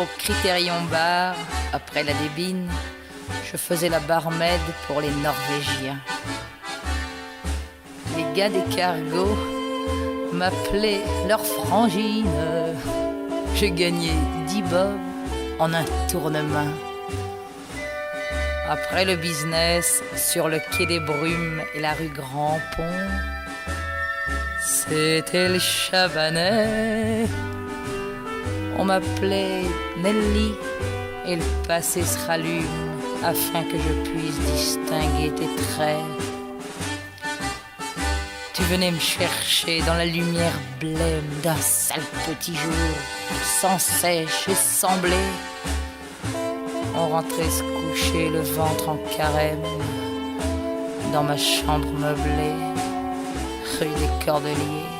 au Critérion Bar, après la débine, je faisais la barmaid pour les Norvégiens. Les gars des cargos m'appelaient leur frangine. J'ai gagné 10 bobs en un tournement. Après le business, sur le quai des Brumes et la rue Grand Pont, c'était le Chabanais. On m'appelait Nelly et le passé se rallume afin que je puisse distinguer tes traits. Tu venais me chercher dans la lumière blême d'un sale petit jour, sans sèche et sans blé. On rentrait se coucher le ventre en carême dans ma chambre meublée, rue des Cordeliers.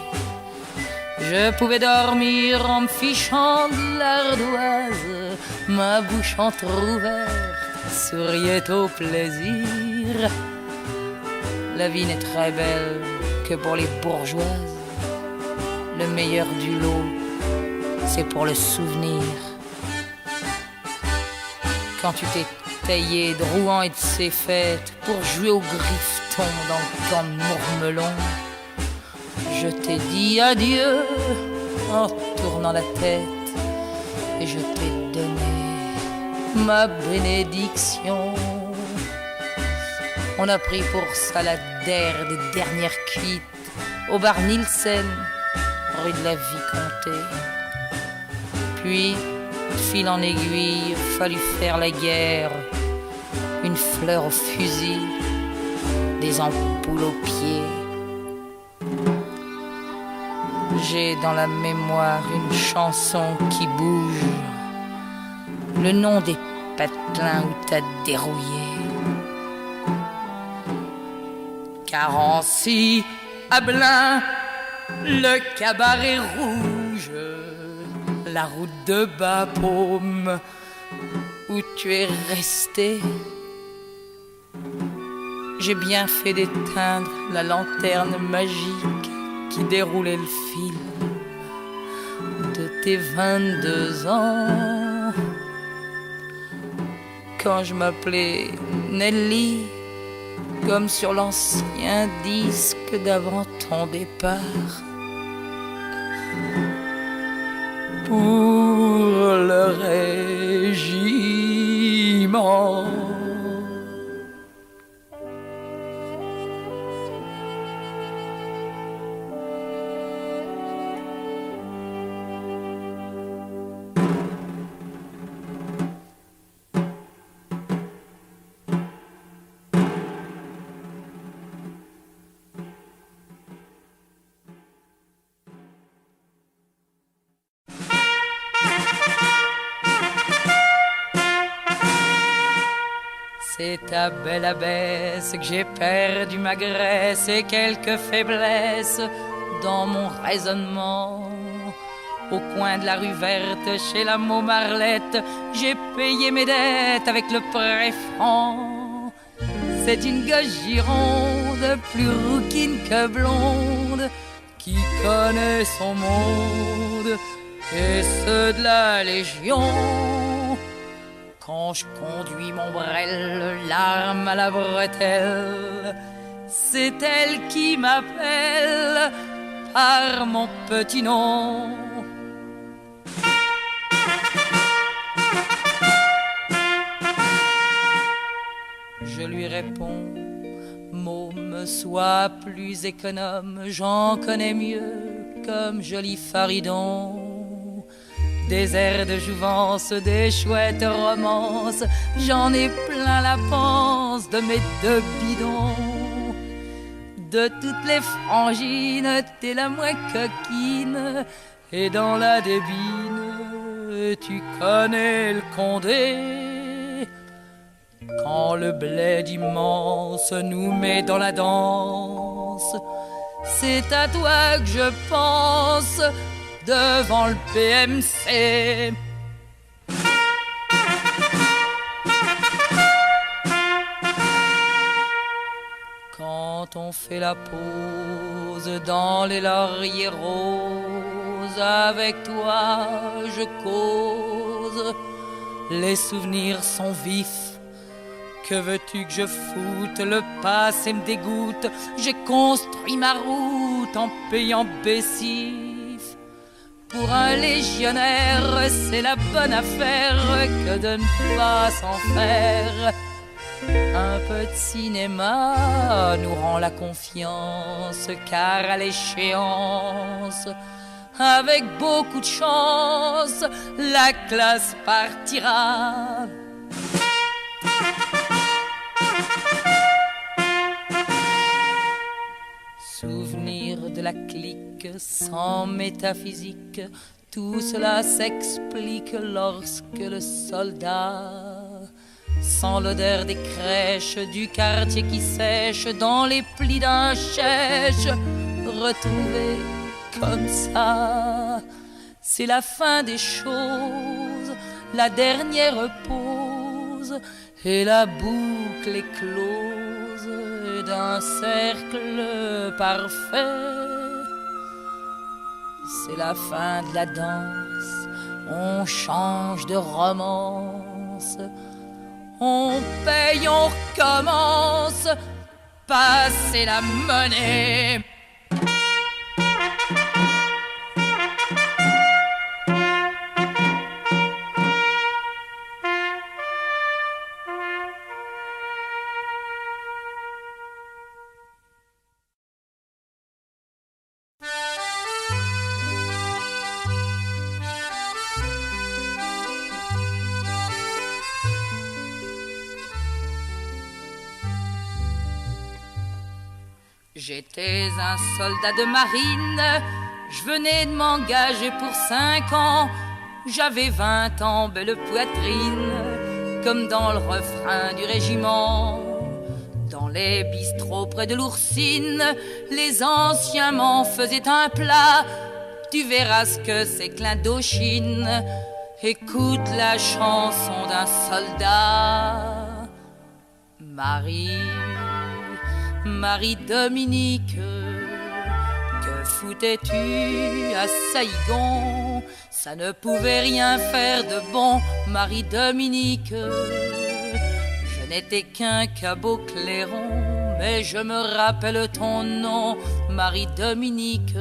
Je pouvais dormir en me fichant de l'ardoise, ma bouche entrouverte souriait au plaisir. La vie n'est très belle que pour les bourgeoises. Le meilleur du lot, c'est pour le souvenir. Quand tu t'es taillé de Rouen et de ses fêtes pour jouer au grifton dans le camp de Mourmelon, je t'ai dit adieu en tournant la tête et je t'ai donné ma bénédiction. On a pris pour saladaire des dernières cuites au bar Nielsen, rue de la Vicomté. Puis, de fil en aiguille, fallut faire la guerre, une fleur au fusil, des ampoules aux pieds. J'ai dans la mémoire une chanson qui bouge, le nom des patelins où t'as dérouillé. Carency, Abelin, le cabaret rouge, la route de Bapaume où tu es resté. J'ai bien fait d'éteindre la lanterne magique qui déroulait le fil de tes 22 ans. Quand je m'appelais Nelly, comme sur l'ancien disque d'avant ton départ, pour le régiment. C'est à belle abaisse que j'ai perdu ma graisse et quelques faiblesses dans mon raisonnement. Au coin de la rue verte, chez la Montmarlette, j'ai payé mes dettes avec le prêt franc. C'est une gosse gironde, plus rouquine que blonde, qui connaît son monde et ceux de la Légion. Quand je conduis mon brel, l'arme à la bretelle, c'est elle qui m'appelle par mon petit nom. Je lui réponds, môme, sois plus économe, j'en connais mieux comme joli faridon. Des airs de jouvence, des chouettes romances, j'en ai plein la panse de mes 2 bidons. De toutes les frangines, t'es la moins coquine, et dans la débine, tu connais le Condé. Quand le bled immense nous met dans la danse, c'est à toi que je pense devant le PMC. Quand on fait la pause dans les lauriers roses, avec toi je cause. Les souvenirs sont vifs. Que veux-tu que je foute? Le passé me dégoûte. J'ai construit ma route en payant baissif. Pour un légionnaire, c'est la bonne affaire que de ne pas s'en faire. Un peu de cinéma nous rend la confiance, car à l'échéance, avec beaucoup de chance, la classe partira. Souvenir de la clique sans métaphysique, tout cela s'explique lorsque le soldat, sans l'odeur des crèches, du quartier qui sèche, dans les plis d'un chèche, retrouvé comme ça, c'est la fin des choses, la dernière pause, et la boucle est close d'un cercle parfait. C'est la fin de la danse, on change de romance, on paye, on recommence, passer la monnaie. J'étais un soldat de marine, je venais de m'engager pour 5 ans. J'avais 20 ans, belle poitrine, comme dans le refrain du régiment. Dans les bistrots près de l'Oursine, les anciens m'en faisaient un plat. Tu verras ce que c'est que l'Indochine. Écoute la chanson d'un soldat. Marie-Dominique, que foutais-tu à Saïgon? Ça ne pouvait rien faire de bon, Marie-Dominique. Je n'étais qu'un cabot clairon, mais je me rappelle ton nom, Marie-Dominique.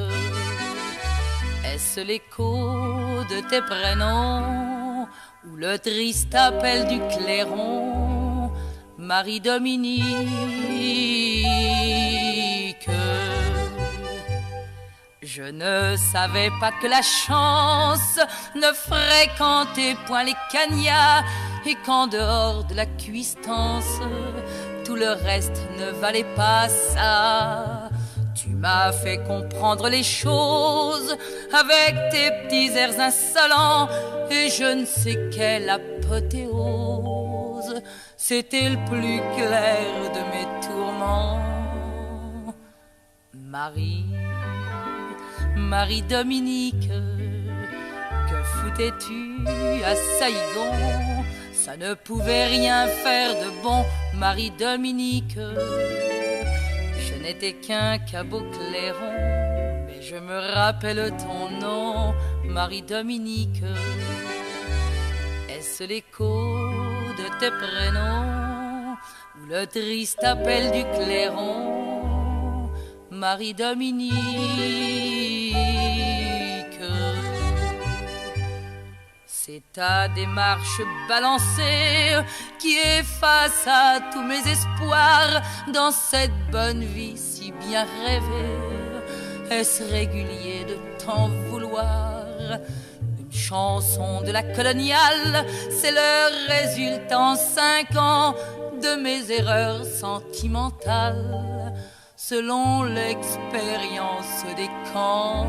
Est-ce l'écho de tes prénoms ou le triste appel du clairon, Marie-Dominique? Je ne savais pas que la chance ne fréquentait point les cagnats, et qu'en dehors de la cuistance, tout le reste ne valait pas ça. Tu m'as fait comprendre les choses avec tes petits airs insolents, et je ne sais quelle apothéose, c'était le plus clair de mes tourments. Marie-Dominique, que foutais-tu à Saïgon? Ça ne pouvait rien faire de bon, Marie-Dominique. Je n'étais qu'un cabot clairon, mais je me rappelle ton nom, Marie-Dominique. Est-ce l'écho de tes prénoms ou le triste appel du clairon, Marie-Dominique? C'est ta démarche balancée qui efface à tous mes espoirs dans cette bonne vie si bien rêvée. Est-ce régulier de t'en vouloir? Une chanson de la coloniale, c'est le résultat en 5 ans de mes erreurs sentimentales, selon l'expérience des camps.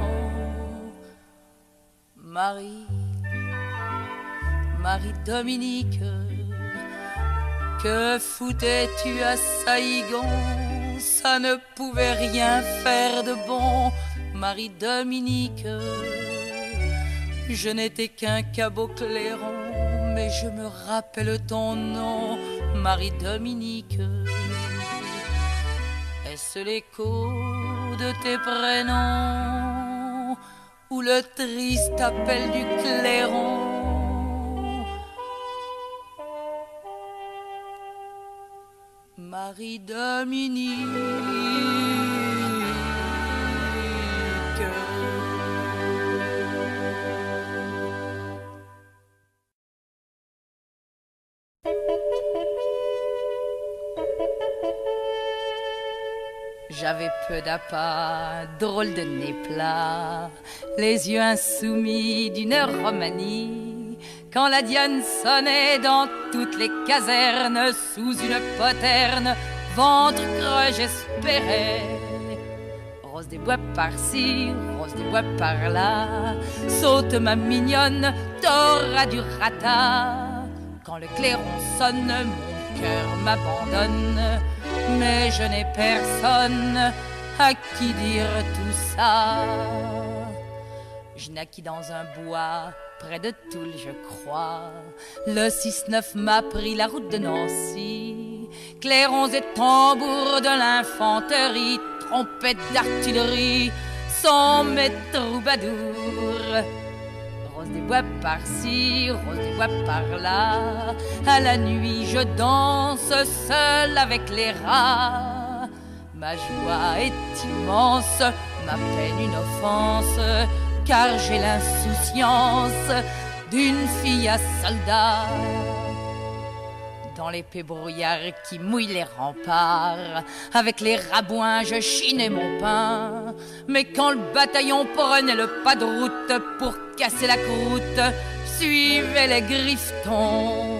Marie-Dominique, que foutais-tu à Saïgon? Ça ne pouvait rien faire de bon, Marie-Dominique. Je n'étais qu'un cabot clairon, mais je me rappelle ton nom, Marie-Dominique. Est-ce l'écho de tes prénoms ou le triste appel du clairon. Marie-Dominique, j'avais peu d'appât, drôle de nez plat, les yeux insoumis d'une romanie. Quand la diane sonnait dans toutes les casernes, sous une poterne, ventre creux j'espérais. Rose des bois par-ci, rose des bois par-là, saute ma mignonne, t'auras du rata. Quand le clairon sonne, mon cœur m'abandonne, mais je n'ai personne à qui dire tout ça. Je naquis dans un bois près de Toul, je crois. Le 6-9 m'a pris la route de Nancy. Clairons et tambours de l'infanterie, trompettes d'artillerie sont mes troubadours. Rose des bois par-ci, rose des bois par-là, à la nuit je danse seule avec les rats. Ma joie est immense, ma peine une offense, car j'ai l'insouciance d'une fille à soldat. Dans l'épais brouillard qui mouille les remparts, avec les rabouins je chinais mon pain. Mais quand le bataillon prenait le pas de route pour casser la croûte, suivait les griffetons.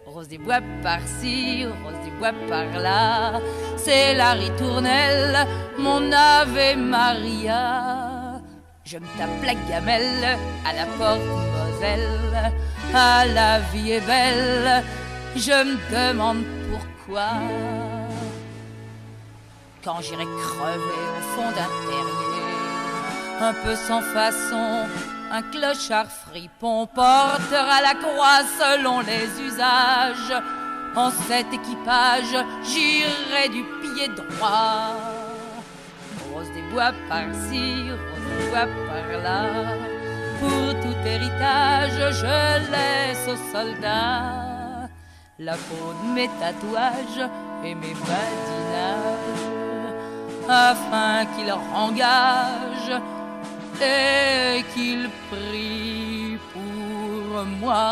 Rose des bois par-ci, rose des bois par-là, c'est la ritournelle, mon Ave Maria. Je me tape la gamelle à la porte Moselle, ah la vie est belle, je me demande pourquoi. Quand j'irai crever au fond d'un terrier, un peu sans façon, un clochard fripon portera la croix selon les usages. En cet équipage, j'irai du pied droit. Rose des bois par-ci, rose des bois par-là, pour tout héritage, je laisse aux soldats la peau de mes tatouages et mes badinages, afin qu'ils rengagent et qu'ils prient pour moi.